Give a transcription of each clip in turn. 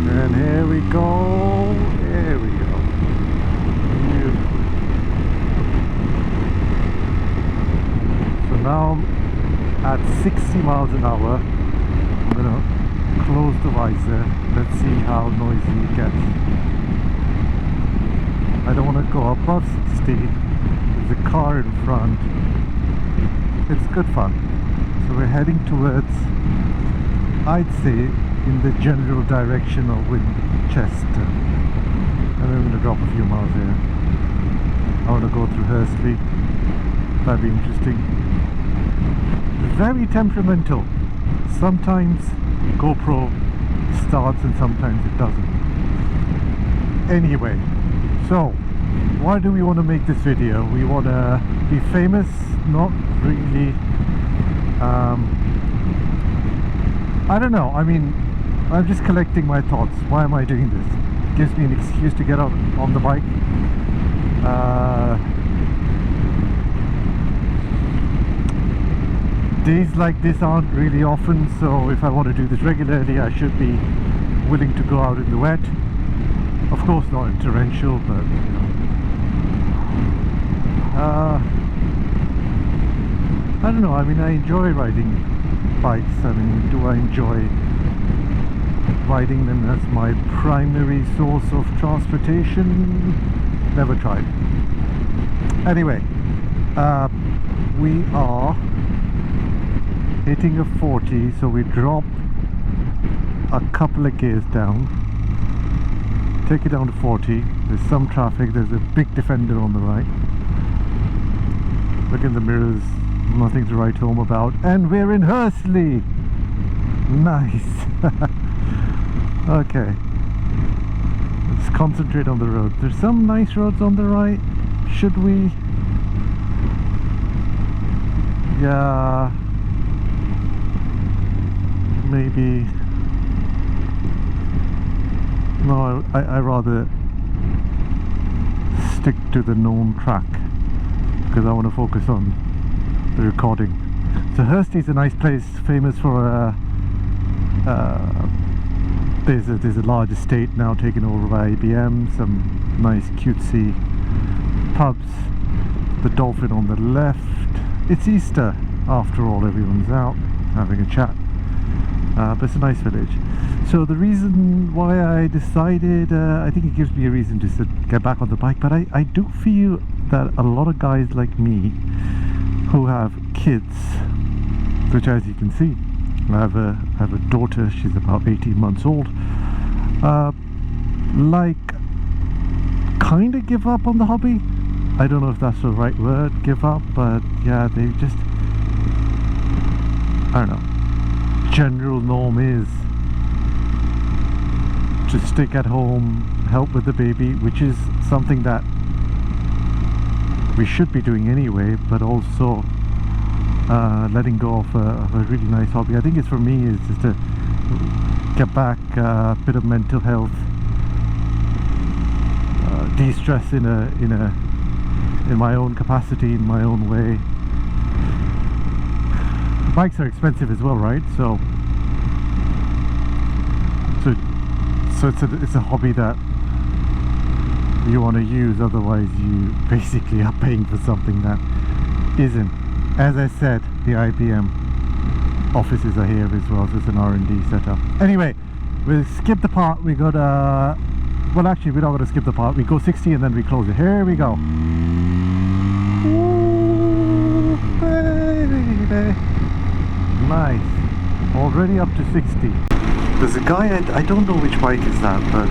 And here we go. Here we go. Beautiful. So now at 60 miles an hour, I'm gonna close the visor. Let's see how noisy it gets. I don't want to go above 60. There's a car in front. It's good fun. So we're heading towards, I'd say, in the general direction of Winchester. And then we're going to drop a few miles here. I want to go through Hursley. That'd be interesting. Very temperamental. Sometimes GoPro starts and sometimes it doesn't. Anyway, so why do we want to make this video? We want to be famous, not really. I don't know. I mean, I'm just collecting my thoughts. Why am I doing this? Gives me an excuse to get out on the bike. Days like this aren't really often, so if I want to do this regularly, I should be willing to go out in the wet. Of course, not in torrential, but you know. I don't know. I mean, I enjoy riding bikes. I mean, do I enjoy riding them as my primary source of transportation? Never tried. Anyway, we are hitting a 40, so we drop a couple of gears down, take it down to 40. There's some traffic. There's a big Defender on the right. Look in the mirrors, nothing to write home about, and we're in Hursley. Nice. Okay, let's concentrate on the road. There's some nice roads on the right. Should we? Yeah, maybe. No, I rather stick to the known track because I want to focus on the recording. So Hursley is a nice place, famous for there's a large estate now taken over by IBM, some nice cutesy pubs, the Dolphin on the left. It's Easter after all, everyone's out having a chat, but it's a nice village. So the reason why I decided, I think it gives me a reason to get back on the bike, but I do feel that a lot of guys like me who have kids, which as you can see, I have a daughter, she's about 18 months old, like kind of give up on the hobby. I don't know if that's the right word, give up, but yeah, they just, I don't know, general norm is to stick at home, help with the baby, which is something that we should be doing anyway, but also letting go of a really nice hobby. I think it's for me is just to get back a bit of mental health, de-stress in my own capacity, in my own way. Bikes are expensive as well, right? So it's a hobby that you want to use, otherwise you basically are paying for something that isn't. As I said, the IBM offices are here as well, so it's an R&D setup. Anyway, we'll skip the part. We got well, actually we're not going to skip the part. We go 60 and then we close it. Here we go. Ooh, baby. Nice. Already up to 60. There's a guy, I don't know which bike is that, but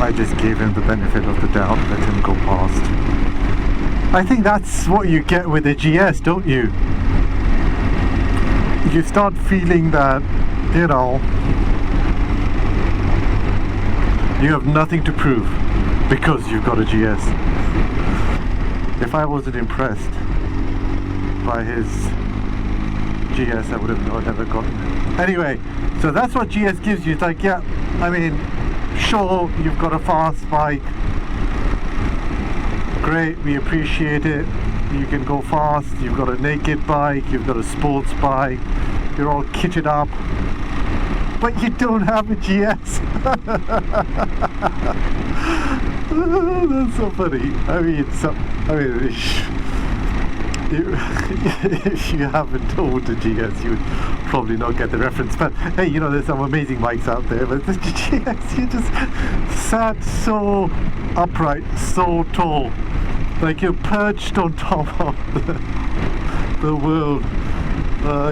I just gave him the benefit of the doubt, let him go past. I think that's what you get with a GS, don't you? You start feeling that, you know, you have nothing to prove because you've got a GS. If I wasn't impressed by his GS, I would have never gotten it. Anyway, so that's what GS gives you. It's like, yeah, I mean, sure, you've got a fast bike, great, we appreciate it, you can go fast, you've got a naked bike, you've got a sports bike, you're all kitted up, but you don't have a GS. That's so funny. I mean, if you haven't owned a GS, you would probably not get the reference. But hey, you know, there's some amazing bikes out there. But the GS, you just sat so upright, so tall, like you're perched on top of the world.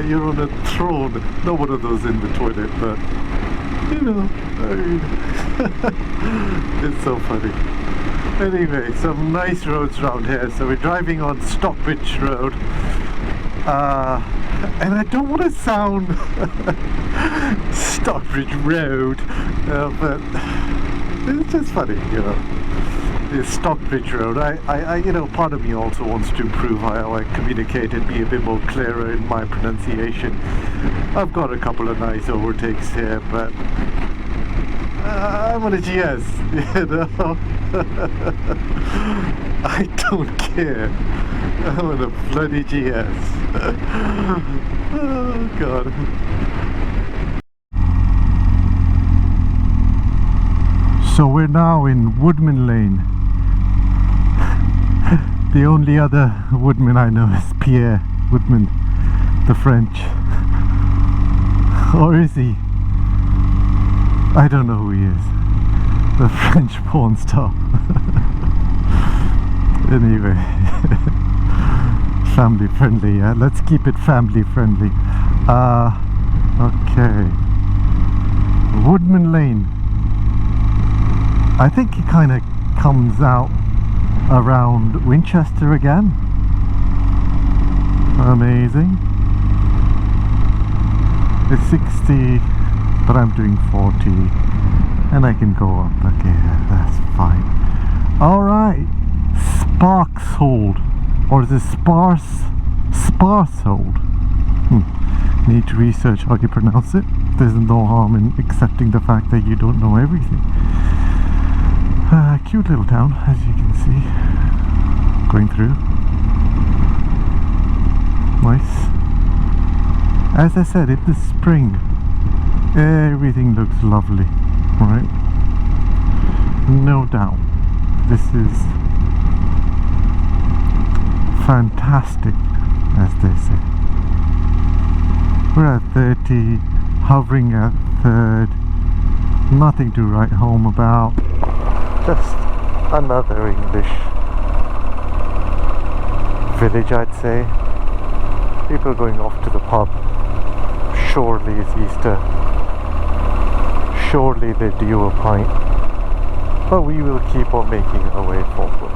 You're on a throne. Not one of those in the toilet, but you know, I mean, it's so funny. Anyway, some nice roads around here. So we're driving on Stockbridge Road, and I don't want to sound Stockbridge Road, but it's just funny, you know. It's Stockbridge Road. I you know, part of me also wants to improve how I communicate and be a bit more clearer in my pronunciation. I've got a couple of nice overtakes here, but I'm on a GS, you know. I don't care. I'm on a bloody GS. Oh God. So we're now in Woodman Lane. The only other Woodman I know is Pierre Woodman, the French. Or is he? I don't know who he is. The French porn star. Anyway, family friendly, yeah? Let's keep it family friendly. Okay. Woodman Lane. I think it kind of comes out around Winchester again. Amazing. It's 60, but I'm doing 40, and I can go up. Okay, that's fine. Alright, Sparkshold, or is it Sparshold? Need to research how you pronounce it. There's no harm in accepting the fact that you don't know everything. Cute little town, as you can see. Going through. Nice. As I said, in the spring, everything looks lovely, right? No doubt. This is fantastic, as they say. We're at 30, hovering at 3rd. Nothing to write home about. Just another English village, I'd say. People going off to the pub. Surely it's Easter. Surely they're due a pint. But we will keep on making our way forward.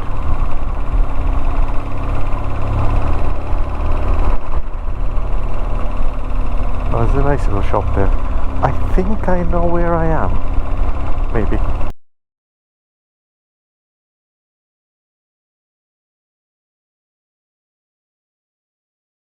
Oh, there's a nice little shop there. I think I know where I am. Maybe.